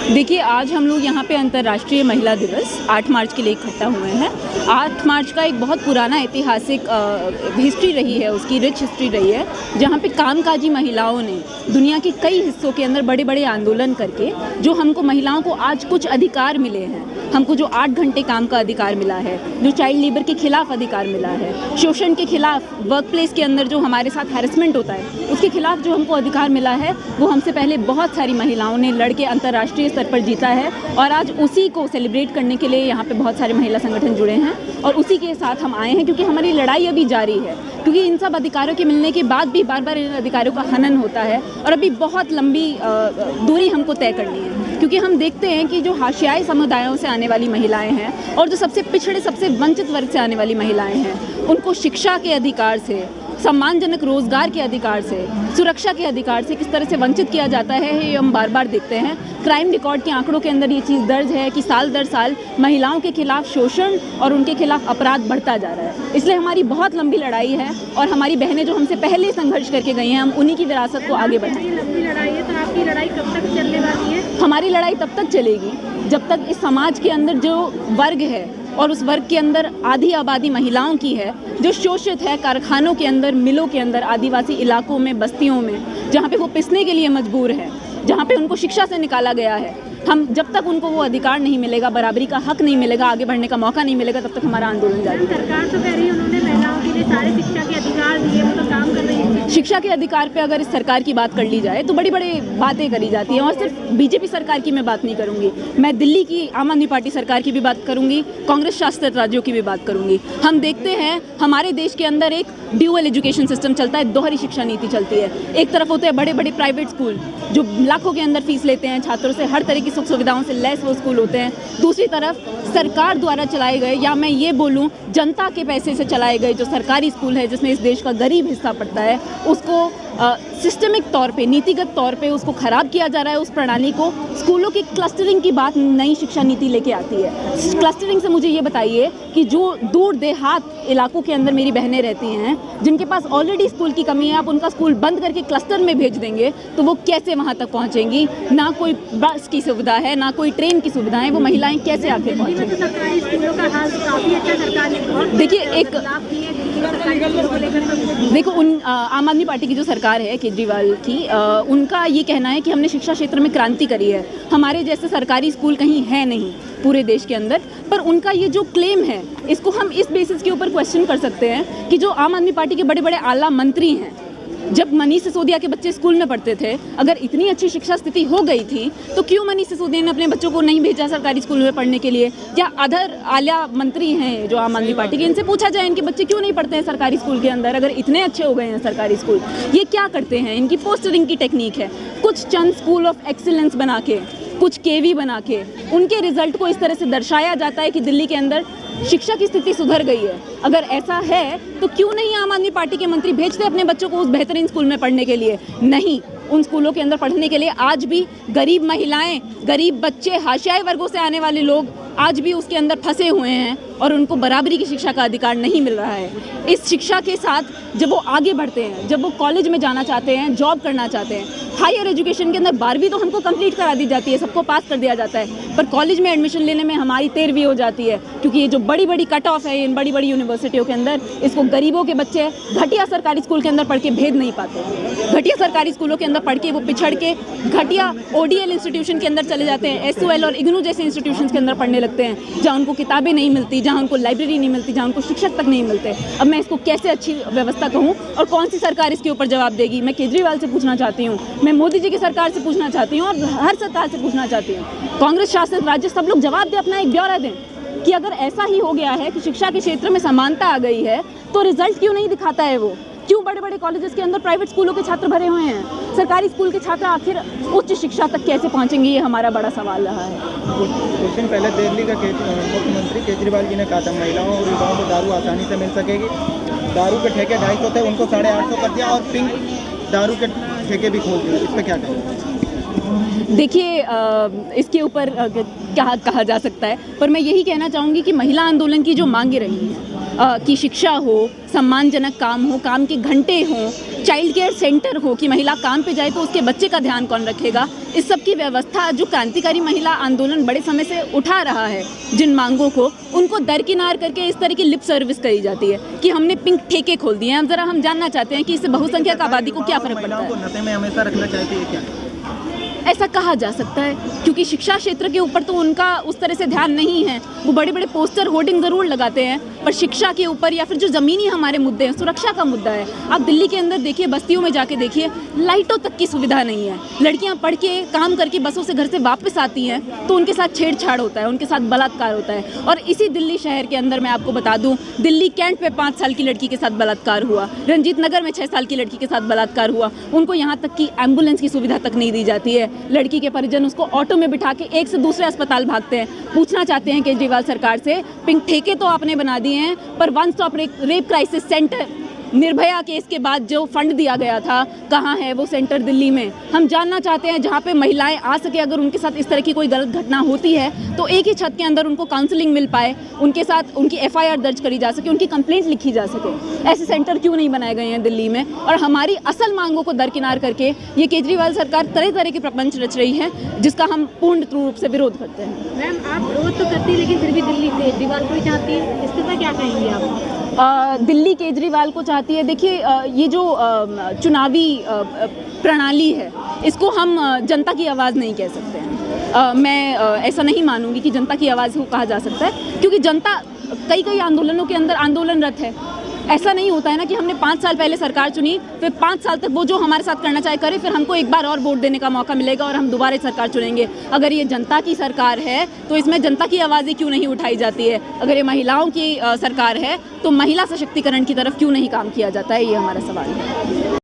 देखिए, आज हम लोग यहाँ पे अंतर्राष्ट्रीय महिला दिवस 8 मार्च के लिए इकट्ठा हुए हैं। 8 मार्च का एक बहुत पुराना ऐतिहासिक हिस्ट्री रही है, उसकी रिच हिस्ट्री रही है, जहाँ पे कामकाजी महिलाओं ने दुनिया के कई हिस्सों के अंदर बड़े बड़े आंदोलन करके जो हमको महिलाओं को आज कुछ अधिकार मिले हैं, हमको जो 8 घंटे काम का अधिकार मिला है, जो चाइल्ड लेबर के खिलाफ अधिकार मिला है, शोषण के खिलाफ, वर्क प्लेस के अंदर जो हमारे साथ हैरेसमेंट होता है उसके खिलाफ जो हमको अधिकार मिला है, वो हमसे पहले बहुत सारी महिलाओं ने लड़ के अंतर्राष्ट्रीय स्तर पर जीता है। और आज उसी को सेलिब्रेट करने के लिए यहाँ पे बहुत सारे महिला संगठन जुड़े हैं और उसी के साथ हम आए हैं, क्योंकि हमारी लड़ाई अभी जारी है। क्योंकि इन सब अधिकारों के मिलने के बाद भी बार बार इन अधिकारों का हनन होता है और अभी बहुत लंबी दूरी हमको तय करनी है। क्योंकि हम देखते हैं कि जो हाशियाई समुदायों से आने वाली महिलाएं हैं और जो सबसे पिछड़े, सबसे वंचित वर्ग से आने वाली महिलाएं हैं, उनको शिक्षा के अधिकार से, सम्मानजनक रोजगार के अधिकार से, सुरक्षा के अधिकार से किस तरह से वंचित किया जाता है, ये हम बार बार देखते हैं। क्राइम रिकॉर्ड के आंकड़ों के अंदर ये चीज़ दर्ज है कि साल दर साल महिलाओं के खिलाफ शोषण और उनके खिलाफ अपराध बढ़ता जा रहा है। इसलिए हमारी बहुत लंबी लड़ाई है और हमारी बहनें जो हमसे पहले संघर्ष करके गई हैं, हम उन्हीं की विरासत को आगे बढ़ाएंगे। लंबी लड़ाई है, तो आपकी लड़ाई कब तक चलने वाली है? हमारी लड़ाई तब तक चलेगी जब तक इस समाज के अंदर जो वर्ग है और उस वर्ग के अंदर आधी आबादी महिलाओं की है, जो शोषित है कारखानों के अंदर, मिलों के अंदर, आदिवासी इलाकों में, बस्तियों में, जहाँ पे वो पिसने के लिए मजबूर है, जहाँ पे उनको शिक्षा से निकाला गया है, हम जब तक उनको वो अधिकार नहीं मिलेगा, बराबरी का हक नहीं मिलेगा, आगे बढ़ने का मौका नहीं मिलेगा, तब तक हमारा आंदोलन जारी है। सरकार तो कह रही है उन्होंने महिलाओं के लिए सारे शिक्षा के अधिकार दिए, वो तो काम कर रही है। शिक्षा के अधिकार पे अगर इस सरकार की बात कर ली जाए तो बड़ी बड़ी बातें करी जाती हैं, और सिर्फ बीजेपी सरकार की मैं बात नहीं करूंगी, मैं दिल्ली की आम आदमी पार्टी सरकार की भी बात करूंगी, कांग्रेस शासित राज्यों की भी बात करूंगी। हम देखते हैं हमारे देश के अंदर एक ड्यूअल एजुकेशन सिस्टम चलता है, दोहरी शिक्षा नीति चलती है। एक तरफ होते हैं बड़े बड़े प्राइवेट स्कूल जो लाखों के अंदर फीस लेते हैं छात्रों से, हर तरह की सुख सुविधाओं से लैस वो स्कूल होते हैं। दूसरी तरफ सरकार द्वारा चलाए गए, या मैं ये बोलूँ जनता के पैसे से चलाए गए जो सरकारी स्कूल है, जिसमें इस देश का गरीब हिस्सा पड़ता है, उसको सिस्टमिक तौर पे, नीतिगत तौर पे उसको ख़राब किया जा रहा है। उस प्रणाली को, स्कूलों की क्लस्टरिंग की बात नई शिक्षा नीति लेके आती है। क्लस्टरिंग से मुझे ये बताइए कि जो दूर देहात इलाकों के अंदर मेरी बहनें रहती हैं, जिनके पास ऑलरेडी स्कूल की कमी है, आप उनका स्कूल बंद करके क्लस्टर में भेज देंगे तो वो कैसे वहाँ तक पहुँचेंगी? ना कोई बस की सुविधा है, ना कोई ट्रेन की सुविधा है, वो महिलाएँ कैसे आके पहुँचेंगी? सरकारी स्कूलों का हाल काफ़ी अच्छा, सरकार ने देखिए, एक देखो आम आदमी पार्टी की जो सरकार है केजरीवाल की, उनका ये कहना है कि हमने शिक्षा क्षेत्र में क्रांति करी है, हमारे जैसे सरकारी स्कूल कहीं है नहीं पूरे देश के अंदर। पर उनका ये जो क्लेम है, इसको हम इस बेसिस के ऊपर क्वेश्चन कर सकते हैं कि जो आम आदमी पार्टी के बड़े बड़े आला मंत्री हैं, जब मनीष सिसोदिया के बच्चे स्कूल में पढ़ते थे, अगर इतनी अच्छी शिक्षा स्थिति हो गई थी तो क्यों मनीष सिसोदिया ने अपने बच्चों को नहीं भेजा सरकारी स्कूल में पढ़ने के लिए? या अदर आला मंत्री हैं जो आम आदमी पार्टी के, इनसे पूछा जाए इनके बच्चे क्यों नहीं पढ़ते हैं सरकारी स्कूल के अंदर, अगर इतने अच्छे हो गए हैं सरकारी स्कूल? ये क्या करते हैं? इनकी पोस्टरिंग की टेक्निक है, कुछ चंद स्कूल ऑफ एक्सीलेंस बना के, कुछ केवी बना के उनके रिजल्ट को इस तरह से दर्शाया जाता है कि दिल्ली के अंदर शिक्षा की स्थिति सुधर गई है। अगर ऐसा है तो क्यों नहीं आम आदमी पार्टी के मंत्री भेजते अपने बच्चों को उस बेहतरीन स्कूल में पढ़ने के लिए? नहीं, उन स्कूलों के अंदर पढ़ने के लिए आज भी गरीब महिलाएं, गरीब बच्चे, हाशियाई वर्गों से आने वाले लोग आज भी उसके अंदर फंसे हुए हैं और उनको बराबरी की शिक्षा का अधिकार नहीं मिल रहा है। इस शिक्षा के साथ जब वो आगे बढ़ते हैं, जब वो कॉलेज में जाना चाहते हैं, जॉब करना चाहते हैं, हायर एजुकेशन के अंदर 12वीं तो हमको कंप्लीट करा दी जाती है, सबको पास कर दिया जाता है, पर कॉलेज में एडमिशन लेने में हमारी 13वीं हो जाती है। क्योंकि ये जो बड़ी बड़ी कट ऑफ है इन बड़ी बड़ी यूनिवर्सिटियों के अंदर, इसको गरीबों के बच्चे घटिया सरकारी स्कूल के अंदर पढ़ के भेद नहीं पाते। घटिया सरकारी स्कूलों के अंदर पढ़ के वो पिछड़ के घटिया ODL इंस्टीट्यूशन के अंदर चले जाते हैं, SOL और इग्नू जैसे इंस्टीट्यूशन के अंदर पढ़ने लगते हैं, जहाँ उनको किताबें नहीं मिलती, जहाँ उनको लाइब्रेरी नहीं मिलती, जहाँ उनको शिक्षक तक नहीं मिलते। अब मैं इसको कैसे अच्छी व्यवस्था कहूँ और कौन सी सरकार इसके ऊपर जवाब देगी? मैं केजरीवाल से पूछना चाहती हूँ, मैं मोदी जी की सरकार से पूछना चाहती हूँ और हर सरकार से पूछना चाहती हूँ, कांग्रेस शासित राज्य सब लोग जवाब दें, अपना एक ब्यौरा दें कि अगर ऐसा ही हो गया है कि शिक्षा के क्षेत्र में समानता आ गई है तो रिजल्ट क्यों नहीं दिखाता है? वो क्यों बड़े बड़े कॉलेजेस के अंदर प्राइवेट स्कूलों के छात्र भरे हुए हैं? सरकारी स्कूल के छात्र आखिर उच्च शिक्षा तक कैसे पहुंचेंगे? ये हमारा बड़ा सवाल रहा है। कुछ दिन पहले दिल्ली का मुख्यमंत्री केजरीवाल जी ने कहा था महिलाओं और युवाओं को दारू आसानी से मिल सकेगी, दारू के ठेके 250 थे, उनको 850 कर दिया और पिंक दारू के ठेके भी खोल दिए। इस पर क्या कहें? देखिए, इसके ऊपर क्या कहा जा सकता है, पर मैं यही कहना चाहूँगी कि महिला आंदोलन की जो मांगे रही हैं कि शिक्षा हो, सम्मानजनक काम हो, काम के घंटे हों, चाइल्ड केयर सेंटर हो कि महिला काम पे जाए तो उसके बच्चे का ध्यान कौन रखेगा। इस सब की व्यवस्था जो क्रांतिकारी महिला आंदोलन बड़े समय से उठा रहा है, जिन मांगों को, उनको दरकिनार करके इस तरह की लिप सर्विस करी जाती है कि हमने पिंक ठेके खोल दिए हैं। अब जरा हम जानना चाहते हैं कि इससे बहुसंख्यक आबादी को क्या फर्क पड़ता है। महिलाओं को नशे में हमेशा रखना चाहती है क्या? ऐसा कहा जा सकता है, क्योंकि शिक्षा क्षेत्र के ऊपर तो उनका उस तरह से ध्यान नहीं है। वो बड़े बड़े पोस्टर होर्डिंग ज़रूर लगाते हैं, पर शिक्षा के ऊपर या फिर जो ज़मीनी हमारे मुद्दे हैं, सुरक्षा का मुद्दा है। आप दिल्ली के अंदर देखिए, बस्तियों में जाके देखिए, लाइटों तक की सुविधा नहीं है। लड़कियां पढ़ के काम करके बसों से घर से वापस आती हैं तो उनके साथ छेड़छाड़ होता है, उनके साथ बलात्कार होता है। और इसी दिल्ली शहर के अंदर मैं आपको बता दूं, दिल्ली कैंट पे 5 साल की लड़की के साथ बलात्कार हुआ, रंजीत नगर में 6 साल की लड़की के साथ बलात्कार हुआ। उनको यहाँ तक कि एम्बुलेंस की सुविधा तक नहीं दी जाती है। लड़की के परिजन उसको ऑटो में बिठा के एक से दूसरे अस्पताल भागते हैं। पूछना चाहते हैं केजरीवाल सरकार से, पिंक ठेके तो आपने बना दिए हैं, पर one stop rape crisis centre, Nirbhaya case के बाद जो फंड दिया गया था, कहाँ है वो सेंटर दिल्ली में? हम जानना चाहते हैं जहाँ पे महिलाएं आ सके, अगर उनके साथ इस तरह की कोई गलत घटना होती है तो एक ही छत के अंदर उनको काउंसलिंग मिल पाए, उनके साथ उनकी FIR दर्ज करी जा सके, उनकी कंप्लेंट लिखी जा सके। ऐसे सेंटर क्यों नहीं बनाए गए हैं दिल्ली में? और हमारी असल मांगों को दरकिनार करके ये केजरीवाल सरकार तरह तरह के प्रपंच रच रही है, जिसका हम पूर्ण रूप से विरोध करते हैं। मैम, आप विरोध तो करती है लेकिन फिर भी दिल्ली केजरीवाल को ही चाहती है, इस पर क्या कहेंगे आप? दिल्ली केजरीवाल को चाहती है। देखिए, ये जो चुनावी प्रणाली है, इसको हम जनता की आवाज़ नहीं कह सकते हैं। मैं ऐसा नहीं मानूंगी कि जनता की आवाज़ को कहा जा सकता है, क्योंकि जनता कई आंदोलनों के अंदर आंदोलनरत है। ऐसा नहीं होता है ना कि हमने 5 साल पहले सरकार चुनी, फिर 5 साल तक वो जो हमारे साथ करना चाहे करे, फिर हमको एक बार और वोट देने का मौका मिलेगा और हम दोबारा सरकार चुनेंगे। अगर ये जनता की सरकार है तो इसमें जनता की आवाज़ें क्यों नहीं उठाई जाती है? अगर ये महिलाओं की सरकार है तो महिला सशक्तिकरण की तरफ क्यों नहीं काम किया जाता है? ये हमारा सवाल है।